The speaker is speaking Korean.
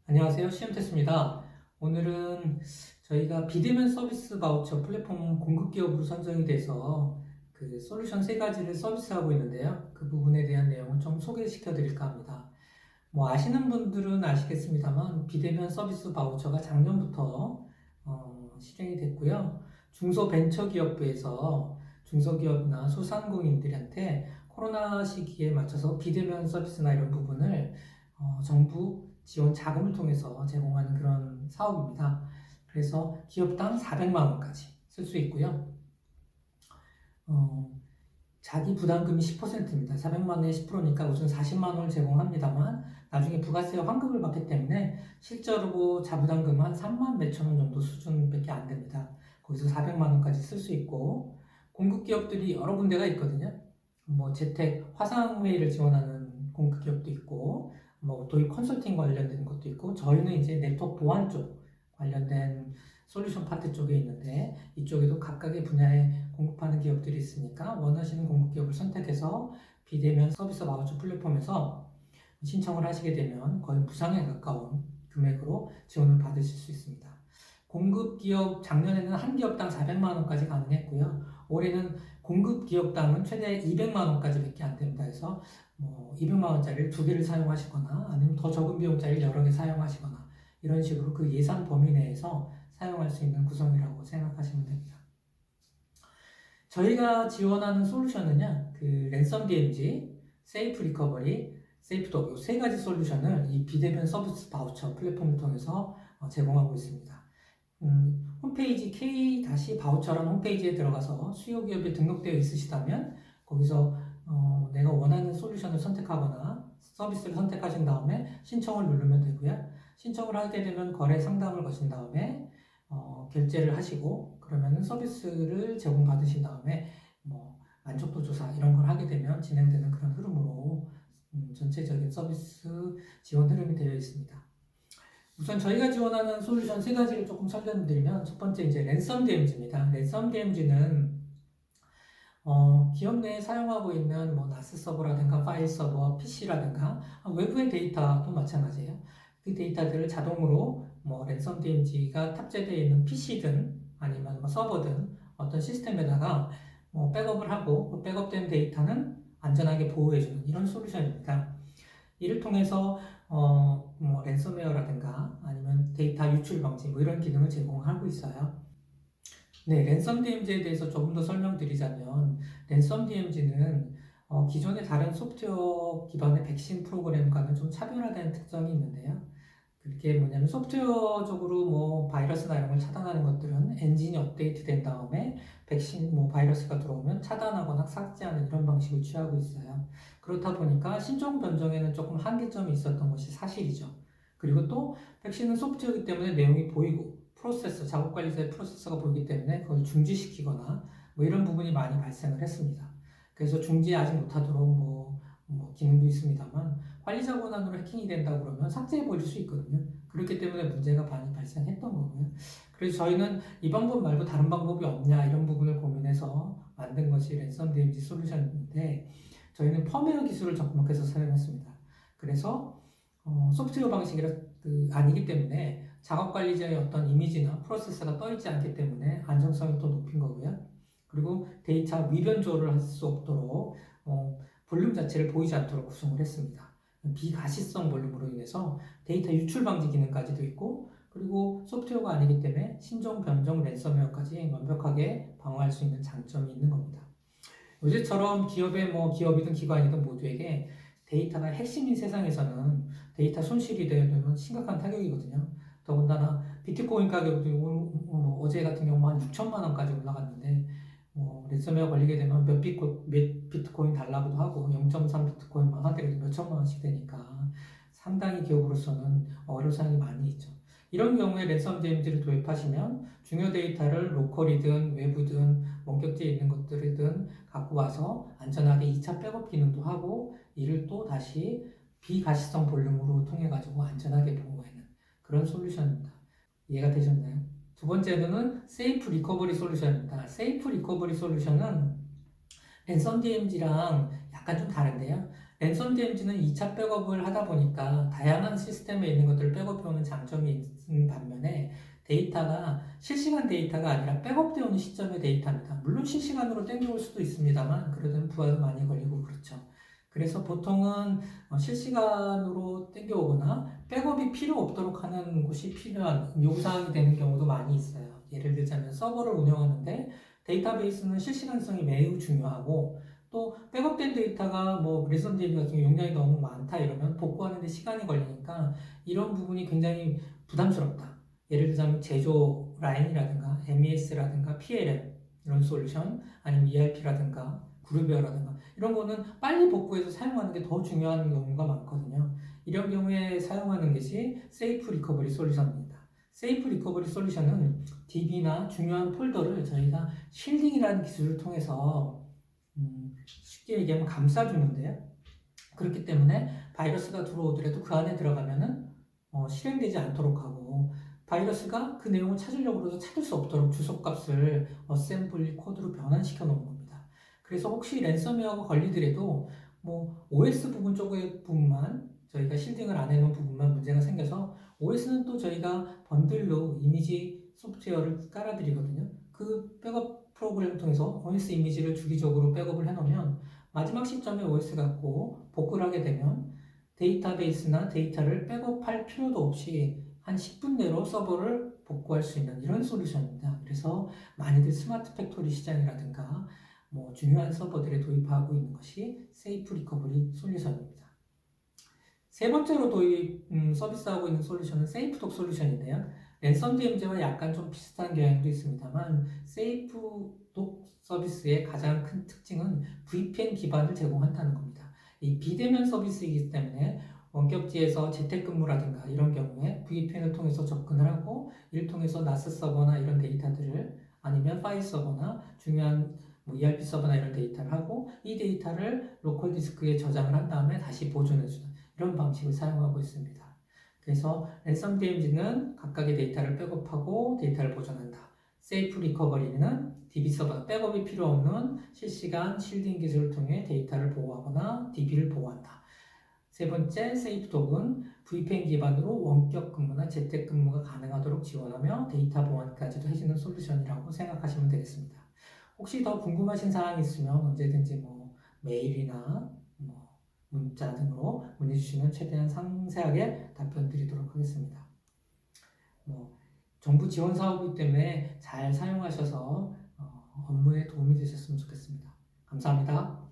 안녕하세요. 시엠테스입니다. 오늘은 저희가 비대면 서비스 바우처 플랫폼 공급 기업으로 선정이 돼서 그 솔루션 세 가지를 서비스하고 있는데요. 그 부분에 대한 내용을 좀 소개시켜 드릴까 합니다. 뭐 아시는 분들은 아시겠습니다만 비대면 서비스 바우처가 작년부터 실행이 됐고요. 중소벤처기업부에서 중소기업이나 소상공인들한테 코로나 시기에 맞춰서 비대면 서비스나 이런 부분을 정부 지원 자금을 통해서 제공하는 그런 사업입니다. 그래서 기업당 400만 원까지 쓸 수 있고요. 자기 부담금이 10%입니다. 400만 원에 10%니까 우선 40만 원을 제공합니다만 나중에 부가세 환급을 받기 때문에 실제로 자부담금은 한 3만 몇천 원 정도 수준밖에 안 됩니다. 거기서 400만 원까지 쓸 수 있고 공급 기업들이 여러 군데가 있거든요. 뭐 재택 화상회의를 지원하는 공급 기업도 있고 뭐 도입 컨설팅 관련된 것도 있고 저희는 이제 네트워크 보안 쪽 관련된 솔루션 파트 쪽에 있는데 이쪽에도 각각의 분야에 공급하는 기업들이 있으니까 원하시는 공급 기업을 선택해서 비대면 서비스 바우처 플랫폼에서 신청을 하시게 되면 거의 무상에 가까운 금액으로 지원을 받으실 수 있습니다. 공급 기업 작년에는 한 기업당 400만 원까지 가능했고요. 올해는 공급 기업당은 최대 200만 원까지 밖에 안 됩니다. 그래서 뭐 200만 원짜리를 두 개를 사용하시거나 아니면 더 적은 비용짜리를 여러 개 사용하시거나 이런 식으로 그 예산 범위 내에서 사용할 수 있는 구성이라고 생각하시면 됩니다. 저희가 지원하는 솔루션은요, 그 랜섬 DMZ, 세이프 리커버리, 세이프독 이 세 가지 솔루션을 이 비대면 서비스 바우처 플랫폼을 통해서 제공하고 있습니다. 홈페이지 K-바우처라는 홈페이지에 들어가서 수요 기업에 등록되어 있으시다면 거기서 내가 원하는 솔루션을 선택하거나 서비스를 선택하신 다음에 신청을 누르면 되고요. 신청을 하게 되면 거래 상담을 거신 다음에 결제를 하시고 그러면은 서비스를 제공받으신 다음에 뭐 만족도 조사 이런 걸 하게 되면 진행되는 그런 흐름으로 전체적인 서비스 지원 흐름이 되어 있습니다. 우선 저희가 지원하는 솔루션 세 가지를 조금 설명드리면 첫 번째 이제 랜섬 DMZ입니다. 랜섬 DMZ는 기업 내에 사용하고 있는 뭐 나스 서버라든가 파일 서버, PC라든가 외부의 데이터도 마찬가지예요. 그 데이터들을 자동으로 뭐 랜섬 DMZ가 탑재되어 있는 PC든 아니면 뭐 서버든 어떤 시스템에다가 뭐 백업을 하고 그 백업된 데이터는 안전하게 보호해주는 이런 솔루션입니다. 이를 통해서 뭐 랜섬웨어라든가 아니면 데이터 유출 방지 뭐 이런 기능을 제공하고 있어요. 네, 랜섬 DMZ에 대해서 조금 더 설명드리자면 랜섬 DMZ는 기존의 다른 소프트웨어 기반의 백신 프로그램과는 좀 차별화된 특성이 있는데요. 그게 뭐냐면 소프트웨어적으로 뭐 바이러스나 이런 걸 차단하는 것들은 엔진이 업데이트된 다음에 백신 뭐 바이러스가 들어오면 차단하거나 삭제하는 이런 방식을 취하고 있어요. 그렇다 보니까 신종 변종에는 조금 한계점이 있었던 것이 사실이죠. 그리고 또 백신은 소프트웨어이기 때문에 내용이 보이고 프로세서, 작업관리자의 프로세서가 보이기 때문에 그걸 중지시키거나 뭐 이런 부분이 많이 발생을 했습니다. 그래서 중지하지 못하도록 뭐 기능도 있습니다만 관리자 권한으로 해킹이 된다 그러면 삭제해 버릴 수 있거든요. 그렇기 때문에 문제가 많이 발생했던 거고요. 그래서 저희는 이 방법 말고 다른 방법이 없냐 이런 부분을 고민해서 만든 것이 랜섬 DMZ 솔루션인데 저희는 펌웨어 기술을 접목해서 사용했습니다. 그래서 소프트웨어 방식이라 아니기 때문에 작업 관리자의 어떤 이미지나 프로세서가 떠 있지 않기 때문에 안정성이 더 높인 거고요. 그리고 데이터 위변조를 할 수 없도록 볼륨 자체를 보이지 않도록 구성을 했습니다. 비가시성 볼륨으로 인해서 데이터 유출 방지 기능까지도 있고 그리고 소프트웨어가 아니기 때문에 신종, 변종, 랜섬웨어까지 완벽하게 방어할 수 있는 장점이 있는 겁니다. 요새처럼 기업이든 기관이든 모두에게 데이터가 핵심인 세상에서는 데이터 손실이 되면 심각한 타격이거든요. 더군다나 비트코인 가격도 어제 같은 경우 한 6천만 원까지 올라갔는데 랜섬웨어 걸리게 되면 몇 비트코인 달라고도 하고 0.3 비트코인만 하더라도 몇 천만 원씩 되니까 상당히 기업으로서는 어려움이 많이 있죠. 이런 경우에 랜섬 DMZ를 도입하시면 중요 데이터를 로컬이든 외부든 원격지에 있는 것들이든 갖고 와서 안전하게 2차 백업 기능도 하고 이를 또 다시 비가시성 볼륨으로 통해 가지고 안전하게 보호하는 그런 솔루션입니다. 이해가 되셨나요? 두 번째는 세이프 리커버리 솔루션입니다. 세이프 리커버리 솔루션은 랜섬 DMZ랑 약간 좀 다른데요. 랜선 DMZ는 2차 백업을 하다 보니까 다양한 시스템에 있는 것들을 백업해오는 장점이 있는 반면에 데이터가 실시간 데이터가 아니라 백업되어 오는 시점의 데이터입니다. 물론 실시간으로 땡겨올 수도 있습니다만 그러면 부하도 많이 걸리고 그렇죠. 그래서 보통은 실시간으로 땡겨오거나 백업이 필요 없도록 하는 곳이 필요한 요구사항이 되는 경우도 많이 있어요. 예를 들자면 서버를 운영하는데 데이터베이스는 실시간성이 매우 중요하고 또 백업된 데이터가 뭐 랜선 DB 같은 경우 용량이 너무 많다 이러면 복구하는데 시간이 걸리니까 이런 부분이 굉장히 부담스럽다. 예를 들자면 제조 라인이라든가 MES라든가 PLM 이런 솔루션 아니면 ERP라든가 그룹웨어라든가 이런 거는 빨리 복구해서 사용하는 게 더 중요한 경우가 많거든요. 이런 경우에 사용하는 것이 세이프 리커버리 솔루션입니다. 세이프 리커버리 솔루션은 DB나 중요한 폴더를 저희가 쉴딩이라는 기술을 통해서 쉽게 얘기하면 감싸주는데요. 그렇기 때문에 바이러스가 들어오더라도 그 안에 들어가면은 실행되지 않도록 하고 바이러스가 그 내용을 찾으려고 해도 찾을 수 없도록 주소값을 어셈블리 코드로 변환시켜 놓은 겁니다. 그래서 혹시 랜섬웨어가 걸리더라도 뭐 OS 부분 쪽의 부분만 저희가 실딩을 안 해놓은 부분만 문제가 생겨서 OS는 또 저희가 번들로 이미지 소프트웨어를 깔아드리거든요. 그 백업 프로그램을 통해서 OS 이미지를 주기적으로 백업을 해놓으면 마지막 시점에 OS 갖고 복구를 하게 되면 데이터베이스나 데이터를 백업할 필요도 없이 한 10분 내로 서버를 복구할 수 있는 이런 솔루션입니다. 그래서 많이들 스마트 팩토리 시장이라든가 뭐 중요한 서버들에 도입하고 있는 것이 세이프 리커버리 솔루션입니다. 세 번째로 서비스하고 있는 솔루션은 세이프독 솔루션인데요. 랜섬 DMZ와 약간 좀 비슷한 경향도 있습니다만 세이프독 서비스의 가장 큰 특징은 VPN 기반을 제공한다는 겁니다. 이 비대면 서비스이기 때문에 원격지에서 재택근무라든가 이런 경우에 VPN을 통해서 접근을 하고 이를 통해서 나스 서버나 이런 데이터들을 아니면 파일 서버나 중요한 뭐 ERP 서버나 이런 데이터를 하고 이 데이터를 로컬 디스크에 저장을 한 다음에 다시 보존해주는 이런 방식을 사용하고 있습니다. 그래서 랜섬 DMZ는 각각의 데이터를 백업하고 데이터를 보존한다. 세이프 리커버리는 DB 서버 백업이 필요 없는 실시간 실딩 기술을 통해 데이터를 보호하거나 DB를 보호한다. 세 번째, 세이프독은 VPN 기반으로 원격 근무나 재택 근무가 가능하도록 지원하며 데이터 보안까지도 해주는 솔루션이라고 생각하시면 되겠습니다. 혹시 더 궁금하신 사항이 있으면 언제든지 뭐 메일이나 뭐 문자 등으로 문의 주시면 최대한 상세하게 답변 드리도록 하겠습니다. 뭐 정부 지원 사업이기 때문에 잘 사용하셔서 업무에 도움이 되셨으면 좋겠습니다. 감사합니다.